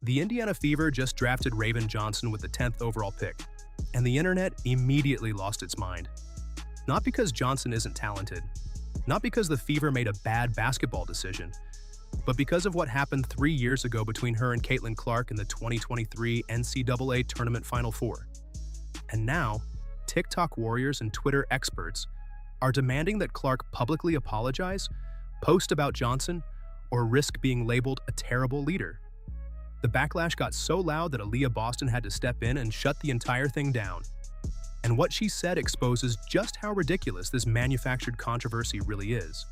The Indiana Fever just drafted Raven Johnson with the 10th overall pick, and the internet immediately lost its mind. Not because Johnson isn't talented, not because the Fever made a bad basketball decision, but because of what happened 3 years ago between her and Caitlin Clark in the 2023 NCAA Tournament Final Four. And now, TikTok warriors and Twitter experts are demanding that Clark publicly apologize, post about Johnson, or risk being labeled a terrible leader. The backlash got so loud that Aaliyah Boston had to step in and shut the entire thing down. And what she said exposes just how ridiculous this manufactured controversy really is.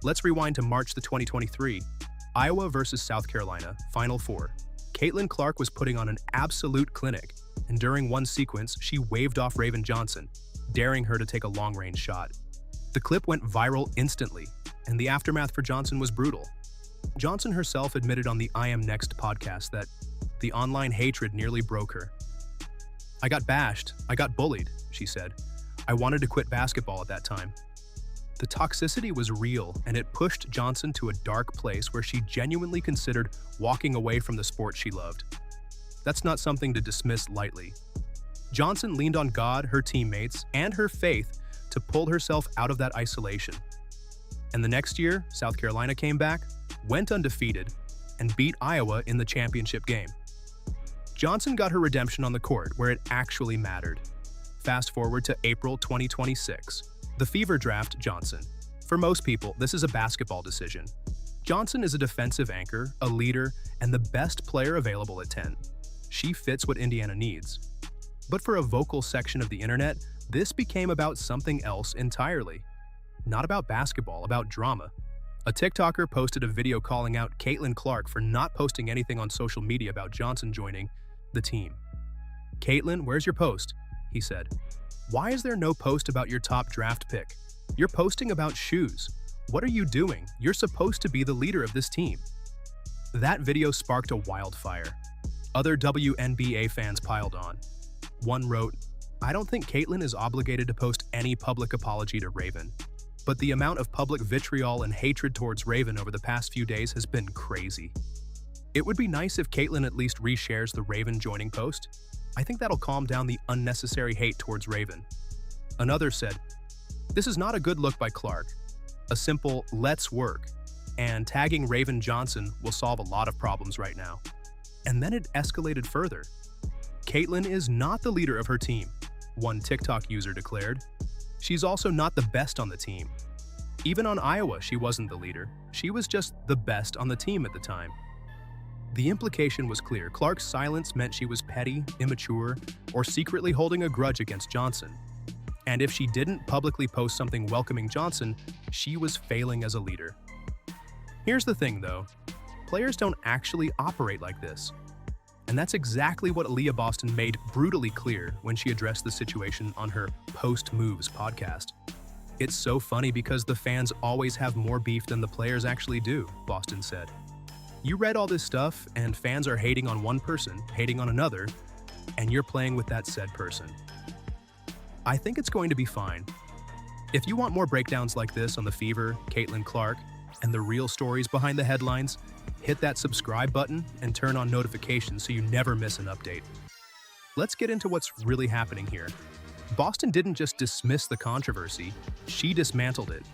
Let's rewind to March 2023, Iowa versus South Carolina, Final Four. Caitlin Clark was putting on an absolute clinic, and during one sequence, she waved off Raven Johnson, daring her to take a long-range shot. The clip went viral instantly, and the aftermath for Johnson was brutal. Johnson herself admitted on the I Am Next podcast that the online hatred nearly broke her. "I got bashed, I got bullied," she said. "I wanted to quit basketball at that time." The toxicity was real, and it pushed Johnson to a dark place where she genuinely considered walking away from the sport she loved. That's not something to dismiss lightly. Johnson leaned on God, her teammates, and her faith to pull herself out of that isolation. And the next year, South Carolina came back, went undefeated, and beat Iowa in the championship game. Johnson got her redemption on the court where it actually mattered. Fast forward to April 2026. The Fever draft Johnson. For most people, this is a basketball decision. Johnson is a defensive anchor, a leader, and the best player available at 10. She fits what Indiana needs. But for a vocal section of the internet, this became about something else entirely. Not about basketball, about drama. A TikToker posted a video calling out Caitlin Clark for not posting anything on social media about Johnson joining the team. "Caitlin, where's your post?" he said. "Why is there no post about your top draft pick? You're posting about shoes. What are you doing? You're supposed to be the leader of this team." That video sparked a wildfire. Other WNBA fans piled on. One wrote, "I don't think Caitlin is obligated to post any public apology to Raven, but the amount of public vitriol and hatred towards Raven over the past few days has been crazy. It would be nice if Caitlin at least reshares the Raven joining post. I think that'll calm down the unnecessary hate towards Raven." Another said, "This is not a good look by Clark. A simple 'let's work' and tagging Raven Johnson will solve a lot of problems right now." And then it escalated further. "Caitlin is not the leader of her team," one TikTok user declared. "She's also not the best on the team. Even on Iowa, she wasn't the leader. She was just the best on the team at the time." The implication was clear. Clark's silence meant she was petty, immature, or secretly holding a grudge against Johnson. And if she didn't publicly post something welcoming Johnson, she was failing as a leader. Here's the thing, though. Players don't actually operate like this. And that's exactly what Aaliyah Boston made brutally clear when she addressed the situation on her Post Moves podcast. "It's so funny because the fans always have more beef than the players actually do," Boston said. "You read all this stuff, and fans are hating on one person, hating on another, and you're playing with that said person. I think it's going to be fine. If you want more breakdowns like this on the Fever, Caitlin Clark, and the real stories behind the headlines, hit that subscribe button and turn on notifications so you never miss an update." Let's get into what's really happening here. Boston didn't just dismiss the controversy, she dismantled it.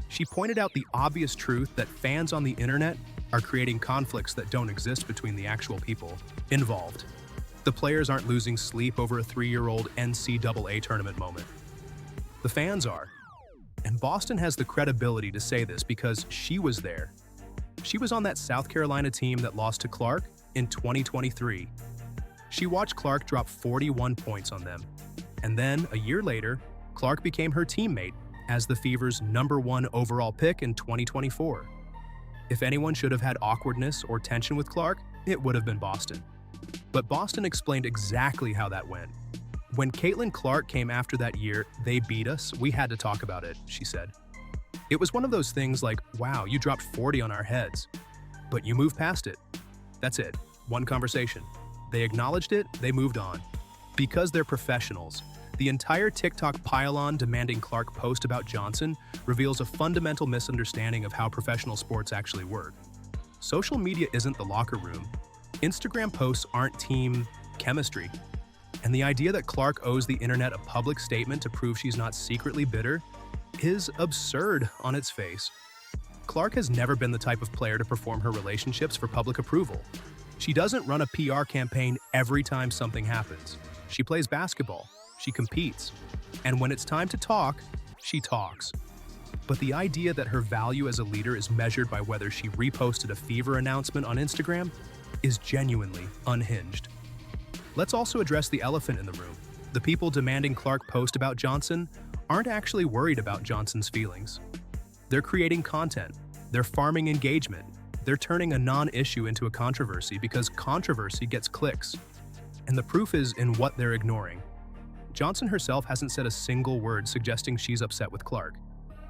She pointed out the obvious truth that fans on the internet are creating conflicts that don't exist between the actual people involved. The players aren't losing sleep over a 3-year-old NCAA tournament moment. The fans are. And Boston has the credibility to say this because she was there. She was on that South Carolina team that lost to Clark in 2023. She watched Clark drop 41 points on them. And then, a year later, Clark became her teammate as the Fever's #1 overall pick in 2024. If anyone should have had awkwardness or tension with Clark, it would have been Boston. But Boston explained exactly how that went. "When Caitlin Clark came after that year, they beat us, we had to talk about it," she said. "It was one of those things like, wow, you dropped 40 on our heads. But you moved past it. That's it. One conversation. They acknowledged it, they moved on. Because they're professionals. The entire TikTok pile-on demanding Clark post about Johnson reveals a fundamental misunderstanding of how professional sports actually work. Social media isn't the locker room. Instagram posts aren't team chemistry. And the idea that Clark owes the internet a public statement to prove she's not secretly bitter is absurd on its face. Clark has never been the type of player to perform her relationships for public approval. She doesn't run a PR campaign every time something happens. She plays basketball, she competes, and when it's time to talk, she talks. But the idea that her value as a leader is measured by whether she reposted a Fever announcement on Instagram is genuinely unhinged. Let's also address the elephant in the room. The people demanding Clark post about Johnson aren't actually worried about Johnson's feelings. They're creating content, they're farming engagement, they're turning a non-issue into a controversy because controversy gets clicks. And the proof is in what they're ignoring. Johnson herself hasn't said a single word suggesting she's upset with Clark.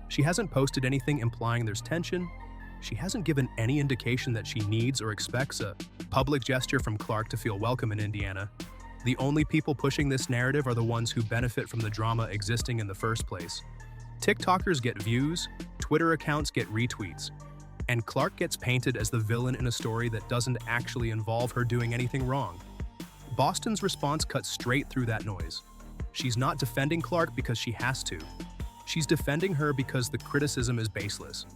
She hasn't posted anything implying there's tension. She hasn't given any indication that she needs or expects a public gesture from Clark to feel welcome in Indiana. The only people pushing this narrative are the ones who benefit from the drama existing in the first place. TikTokers get views, Twitter accounts get retweets, and Clark gets painted as the villain in a story that doesn't actually involve her doing anything wrong. Boston's response cuts straight through that noise. She's not defending Clark because she has to. She's defending her because the criticism is baseless.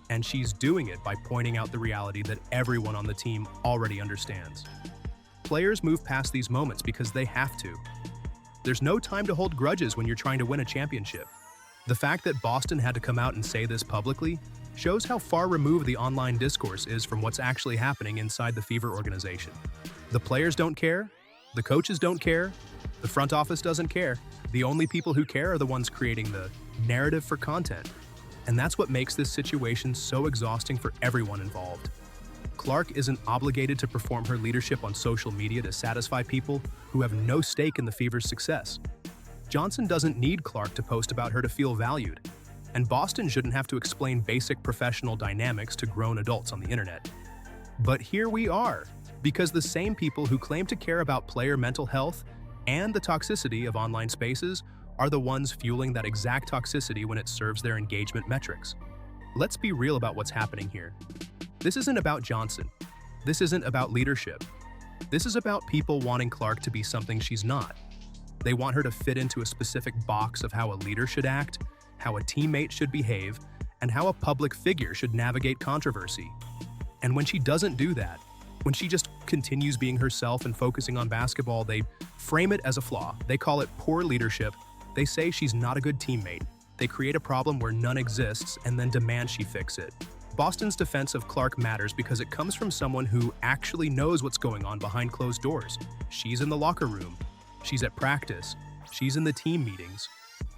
And she's doing it by pointing out the reality that everyone on the team already understands. Players move past these moments because they have to. There's no time to hold grudges when you're trying to win a championship. The fact that Boston had to come out and say this publicly shows how far removed the online discourse is from what's actually happening inside the Fever organization. The players don't care, the coaches don't care, the front office doesn't care. The only people who care are the ones creating the narrative for content. And that's what makes this situation so exhausting for everyone involved. Clark isn't obligated to perform her leadership on social media to satisfy people who have no stake in the Fever's success. Johnson doesn't need Clark to post about her to feel valued, and Boston shouldn't have to explain basic professional dynamics to grown adults on the internet. But here we are, because the same people who claim to care about player mental health and the toxicity of online spaces are the ones fueling that exact toxicity when it serves their engagement metrics. Let's be real about what's happening here. This isn't about Johnson. This isn't about leadership. This is about people wanting Clark to be something she's not. They want her to fit into a specific box of how a leader should act, how a teammate should behave, and how a public figure should navigate controversy. And when she doesn't do that, when she just continues being herself and focusing on basketball, they frame it as a flaw. They call it poor leadership. They say she's not a good teammate. They create a problem where none exists and then demand she fix it. Boston's defense of Clark matters because it comes from someone who actually knows what's going on behind closed doors. She's in the locker room. She's at practice. She's in the team meetings.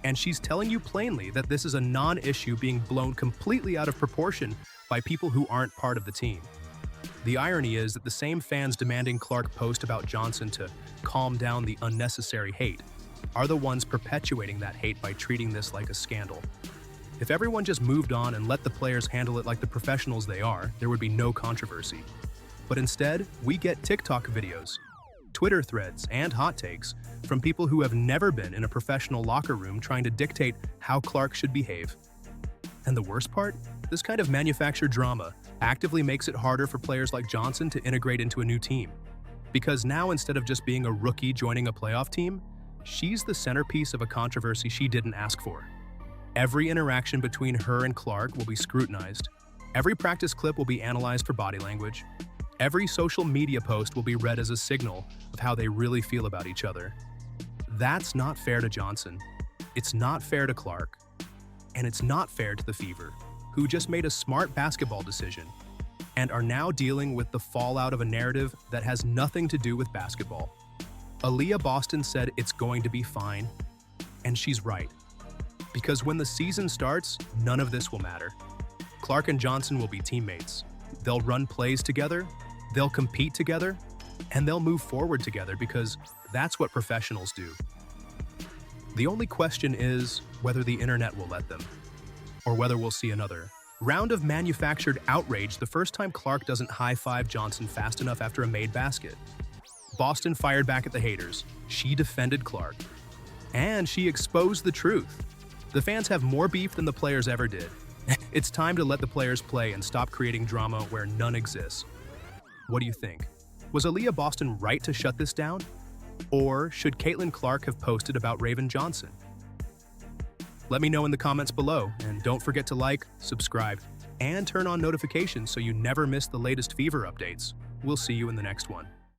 And she's telling you plainly that this is a non-issue being blown completely out of proportion by people who aren't part of the team. The irony is that the same fans demanding Clark post about Johnson to calm down the unnecessary hate are the ones perpetuating that hate by treating this like a scandal. If everyone just moved on and let the players handle it like the professionals they are, there would be no controversy. But instead, we get TikTok videos, Twitter threads, and hot takes from people who have never been in a professional locker room trying to dictate how Clark should behave. And the worst part? This kind of manufactured drama actively makes it harder for players like Johnson to integrate into a new team. Because now, instead of just being a rookie joining a playoff team, she's the centerpiece of a controversy she didn't ask for. Every interaction between her and Clark will be scrutinized. Every practice clip will be analyzed for body language. Every social media post will be read as a signal of how they really feel about each other. That's not fair to Johnson. It's not fair to Clark. And it's not fair to the Fever, who just made a smart basketball decision and are now dealing with the fallout of a narrative that has nothing to do with basketball. Aaliyah Boston said it's going to be fine, and she's right. Because when the season starts, none of this will matter. Clark and Johnson will be teammates. They'll run plays together, they'll compete together, and they'll move forward together because that's what professionals do. The only question is whether the internet will let them, or whether we'll see another round of manufactured outrage the first time Clark doesn't high-five Johnson fast enough after a made basket. Boston fired back at the haters. She defended Clark. And she exposed the truth. The fans have more beef than the players ever did. It's time to let the players play and stop creating drama where none exists. What do you think? Was Aaliyah Boston right to shut this down? Or should Caitlin Clark have posted about Raven Johnson? Let me know in the comments below, and don't forget to like, subscribe, and turn on notifications so you never miss the latest fever updates. We'll see you in the next one.